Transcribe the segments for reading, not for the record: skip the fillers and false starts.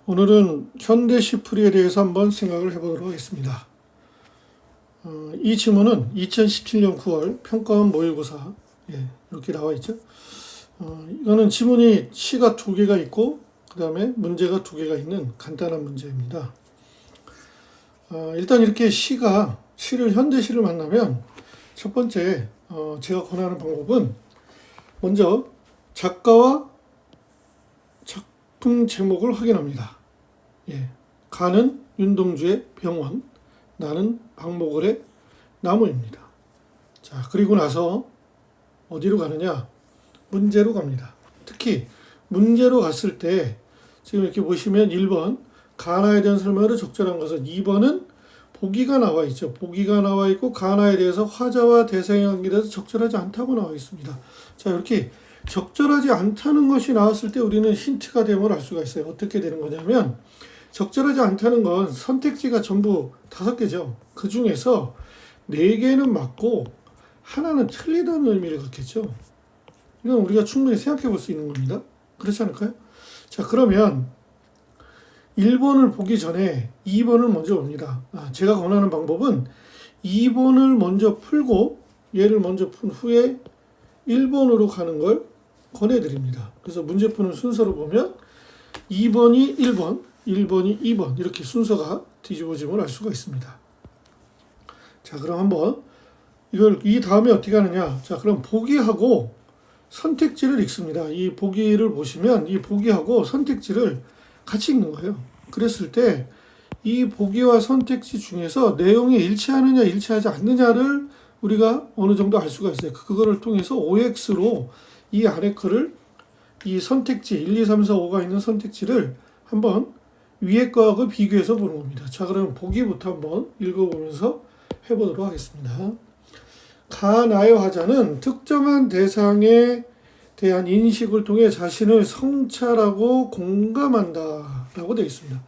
오늘은 현대시풀이에 대해서 한번 생각을 해보도록 하겠습니다. 이 지문은 2017년 9월 평가원 모의고사 이렇게 나와 있죠. 이거는 지문이 시가 두 개가 있고 그 다음에 문제가 두 개가 있는 간단한 문제입니다. 일단 이렇게 시를 현대시를 만나면 첫 번째 제가 권하는 방법은 먼저 작가와 작품 제목을 확인합니다. 가는 윤동주의 병원, 나는 박모걸의 나무입니다. 자, 그리고 나서 어디로 가느냐? 문제로 갑니다. 특히 문제로 갔을 때 지금 이렇게 보시면 1번 가나에 대한 설명으로 적절한 것은, 2번은 보기가 나와 있죠. 보기가 나와 있고 가나에 대해서 화자와 대상의 관계에 대해서 적절하지 않다고 나와 있습니다. 자, 이렇게 적절하지 않다는 것이 나왔을 때 우리는 힌트가 됨을 알 수가 있어요. 어떻게 되는 거냐면, 적절하지 않다는 건 선택지가 전부 5개죠. 그 중에서 4개는 맞고 하나는 틀리다는 의미를 갖겠죠. 이건 우리가 충분히 생각해 볼 수 있는 겁니다. 그렇지 않을까요? 자, 그러면 1번을 보기 전에 2번을 먼저 봅니다. 제가 권하는 방법은 2번을 먼저 풀고 얘를 먼저 푼 후에 1번으로 가는 걸 권해드립니다. 그래서 문제 푸는 순서로 보면 2번이 1번, 1번이 2번 이렇게 순서가 뒤집어짐을 알 수가 있습니다. 자, 그럼 한번 이 다음에 어떻게 하느냐? 자, 그럼 보기하고 선택지를 읽습니다. 이 보기를 보시면 이 보기하고 선택지를 같이 읽는 거예요. 그랬을 때 이 보기와 선택지 중에서 내용이 일치하느냐 일치하지 않느냐를 우리가 어느 정도 알 수가 있어요. 그거를 통해서 OX로 이 아래 거를 이 선택지 1, 2, 3, 4, 5가 있는 선택지를 한번 위에 거하고 비교해서 보는 겁니다. 자, 그럼 보기부터 한번 읽어보면서 해보도록 하겠습니다. 가나의 화자는 특정한 대상에 대한 인식을 통해 자신을 성찰하고 공감한다 라고 되어 있습니다.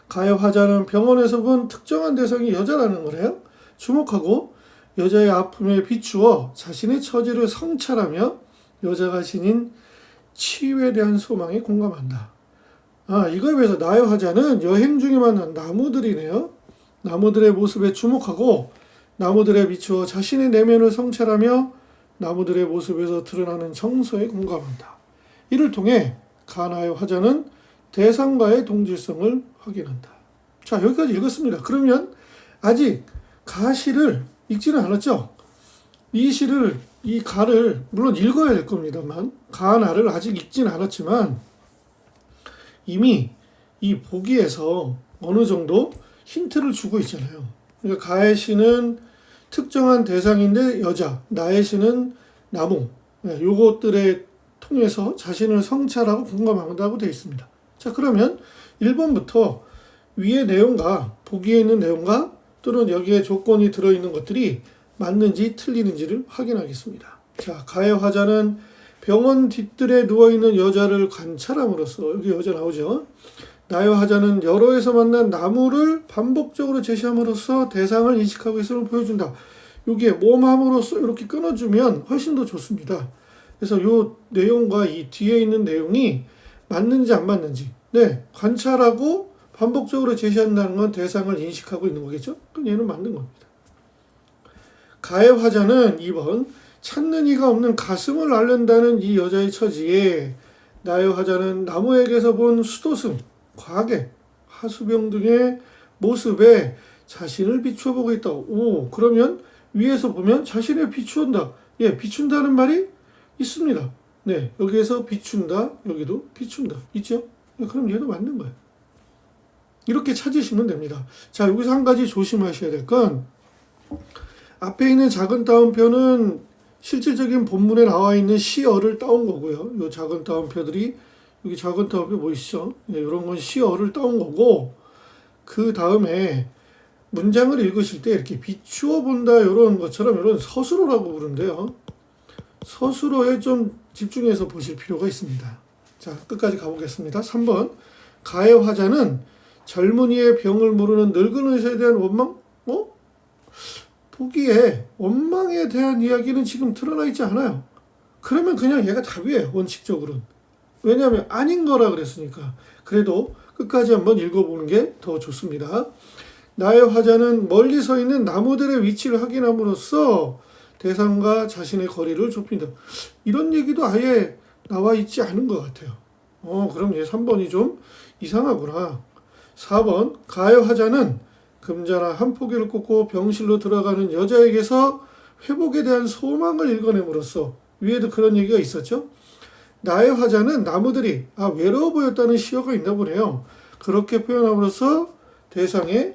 가의 화자는 병원에서 본 특정한 대상이 여자라는 거래요. 주목하고 여자의 아픔에 비추어 자신의 처지를 성찰하며 여자가 지닌 치유에 대한 소망에 공감한다. 이거에 비해서 나의 화자는 여행 중에 만난 나무들이네요. 나무들의 모습에 주목하고 나무들에 비추어 자신의 내면을 성찰하며 나무들의 모습에서 드러나는 정서에 공감한다. 이를 통해 가나의 화자는 대상과의 동질성을 확인한다. 자, 여기까지 읽었습니다. 그러면 아직 가시를 읽지는 않았죠? 이 가를 물론 읽어야 될 겁니다만 가나를 아직 읽지는 않았지만 이미 이 보기에서 어느 정도 힌트를 주고 있잖아요. 그러니까 가의 시는 특정한 대상인데 여자, 나의 시는 나무, 요것들에 통해서 자신을 성찰하고 공감한다고 되어 있습니다. 자, 그러면 1번부터 위의 내용과 보기에 있는 내용과 또는 여기에 조건이 들어있는 것들이 맞는지 틀리는지를 확인하겠습니다. 자, 가의 화자는 병원 뒤뜰에 누워있는 여자를 관찰함으로써, 여기 여자 나오죠. 나의 화자는 여로에서 만난 나무를 반복적으로 제시함으로써 대상을 인식하고 있음을 보여준다. 여기에 몸함으로써 이렇게 끊어주면 훨씬 더 좋습니다. 그래서 이 내용과 이 뒤에 있는 내용이 맞는지 안 맞는지, 관찰하고 반복적으로 제시한다는 건 대상을 인식하고 있는 거겠죠? 그럼 얘는 맞는 겁니다. 가의 화자는 2번, 찾는 이가 없는 가슴을 앓는다는 이 여자의 처지에 나의 화자는 나무에게서 본 수도승, 과객, 하수병 등의 모습에 자신을 비추어 보고 있다. 그러면 위에서 보면 자신을 비추온다. 비춘다는 말이 있습니다. 여기에서 비춘다, 여기도 비춘다. 있죠? 그럼 얘도 맞는 거예요. 이렇게 찾으시면 됩니다. 자, 여기서 한 가지 조심하셔야 될 건, 앞에 있는 작은 따옴표는 실질적인 본문에 나와 있는 시어를 따온 거고요. 이 작은 따옴표들이, 여기 작은 따옴표 보이시죠? 이런 건 시어를 따온 거고, 그 다음에 문장을 읽으실 때 이렇게 비추어 본다, 이런 것처럼 이런 서술어라고 부르는데요. 서술어에 좀 집중해서 보실 필요가 있습니다. 자, 끝까지 가보겠습니다. 3번. 가의 화자는 젊은이의 병을 모르는 늙은 의사에 대한 원망? 보기에 원망에 대한 이야기는 지금 드러나 있지 않아요. 그러면 그냥 얘가 답이에요, 원칙적으로는. 왜냐하면 아닌 거라 그랬으니까. 그래도 끝까지 한번 읽어보는 게 더 좋습니다. 나의 화자는 멀리 서 있는 나무들의 위치를 확인함으로써 대상과 자신의 거리를 좁힌다. 이런 얘기도 아예 나와 있지 않은 것 같아요. 그럼 이제 3번이 좀 이상하구나. 4번, 가의 화자는 금자나 한 포기를 꽂고 병실로 들어가는 여자에게서 회복에 대한 소망을 읽어냄으로써, 위에도 그런 얘기가 있었죠. 나의 화자는 나무들이 외로워 보였다는 시어가 있나 보네요. 그렇게 표현함으로써 대상에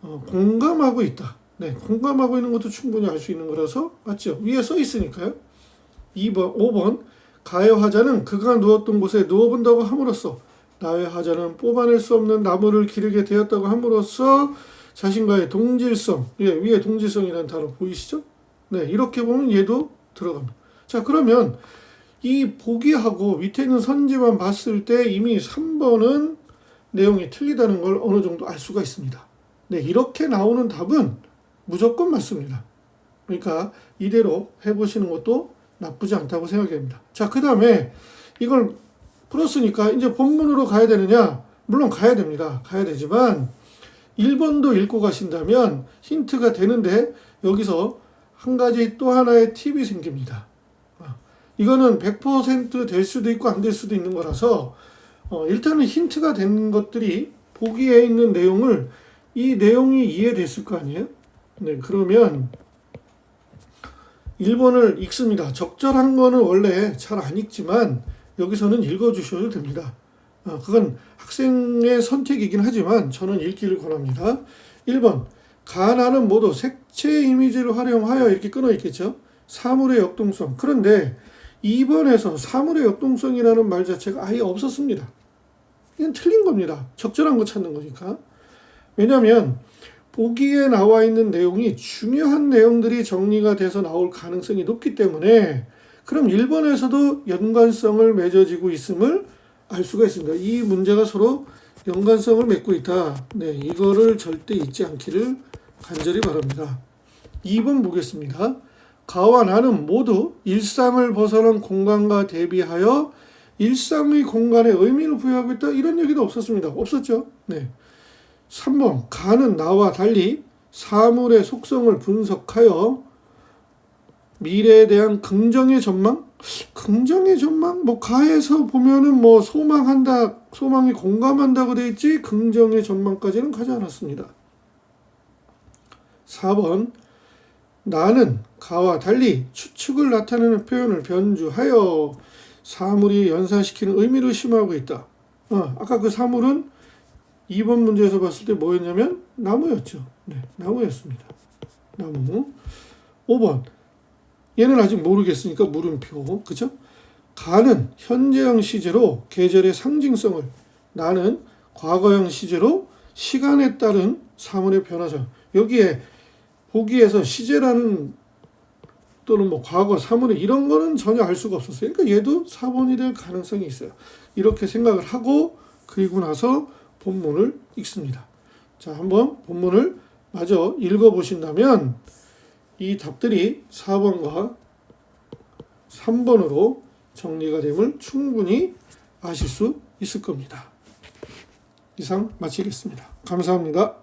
공감하고 있다. 네, 공감하고 있는 것도 충분히 알 수 있는 거라서 맞죠? 위에 써 있으니까요. 5번, 가의 화자는 그가 누웠던 곳에 누워본다고 함으로써, 나의 화자는 뽑아낼 수 없는 나무를 기르게 되었다고 함으로써 자신과의 동질성, 위에 동질성이라는 단어 보이시죠? 네, 이렇게 보면 얘도 들어갑니다. 자, 그러면 이 보기하고 밑에 있는 선지만 봤을 때 이미 3번은 내용이 틀리다는 걸 어느 정도 알 수가 있습니다. 네, 이렇게 나오는 답은 무조건 맞습니다. 그러니까 이대로 해보시는 것도 나쁘지 않다고 생각합니다. 자, 그 다음에 이걸 풀었으니까 이제 본문으로 가야 되느냐? 물론 가야 됩니다. 가야 되지만 1번도 읽고 가신다면 힌트가 되는데 여기서 한 가지 또 하나의 팁이 생깁니다. 이거는 100% 될 수도 있고 안 될 수도 있는 거라서 일단은 힌트가 된 것들이 보기에 있는 내용을 이 내용이 이해됐을 거 아니에요? 네, 그러면 1번을 읽습니다. 적절한 거는 원래 잘 안 읽지만 여기서는 읽어주셔도 됩니다. 그건 학생의 선택이긴 하지만 저는 읽기를 권합니다. 1번, 가나는 모두 색채 이미지를 활용하여 이렇게 끊어 있겠죠. 사물의 역동성. 그런데 2번에서 사물의 역동성이라는 말 자체가 아예 없었습니다. 이건 틀린 겁니다. 적절한 거 찾는 거니까. 왜냐하면 보기에 나와 있는 내용이 중요한 내용들이 정리가 돼서 나올 가능성이 높기 때문에 그럼 1번에서도 연관성을 맺어지고 있음을 알 수가 있습니다. 이 문제가 서로 연관성을 맺고 있다. 네, 이거를 절대 잊지 않기를 간절히 바랍니다. 2번 보겠습니다. 가와 나는 모두 일상을 벗어난 공간과 대비하여 일상의 공간에 의미를 부여하고 있다. 이런 얘기도 없었습니다. 없었죠? 네. 3번, 가는 나와 달리 사물의 속성을 분석하여 미래에 대한 긍정의 전망? 긍정의 전망? 가에서 보면은 소망한다, 소망이 공감한다고 되어 있지, 긍정의 전망까지는 가지 않았습니다. 4번, 나는 가와 달리 추측을 나타내는 표현을 변주하여 사물이 연상시키는 의미를 심화하고 있다. 아까 그 사물은 2번 문제에서 봤을 때 뭐였냐면 나무였죠. 네, 나무였습니다. 나무. 5번. 얘는 아직 모르겠으니까 물음표. 그죠? 가는 현재형 시제로 계절의 상징성을, 나는 과거형 시제로 시간에 따른 사물의 변화죠. 여기에 보기에서 시제라는 또는 과거, 사물의 이런 거는 전혀 알 수가 없었어요. 그러니까 얘도 4번이 될 가능성이 있어요. 이렇게 생각을 하고 그리고 나서 본문을 읽습니다. 자, 한번 본문을 마저 읽어보신다면 이 답들이 4번과 3번으로 정리가 됨을 충분히 아실 수 있을 겁니다. 이상 마치겠습니다. 감사합니다.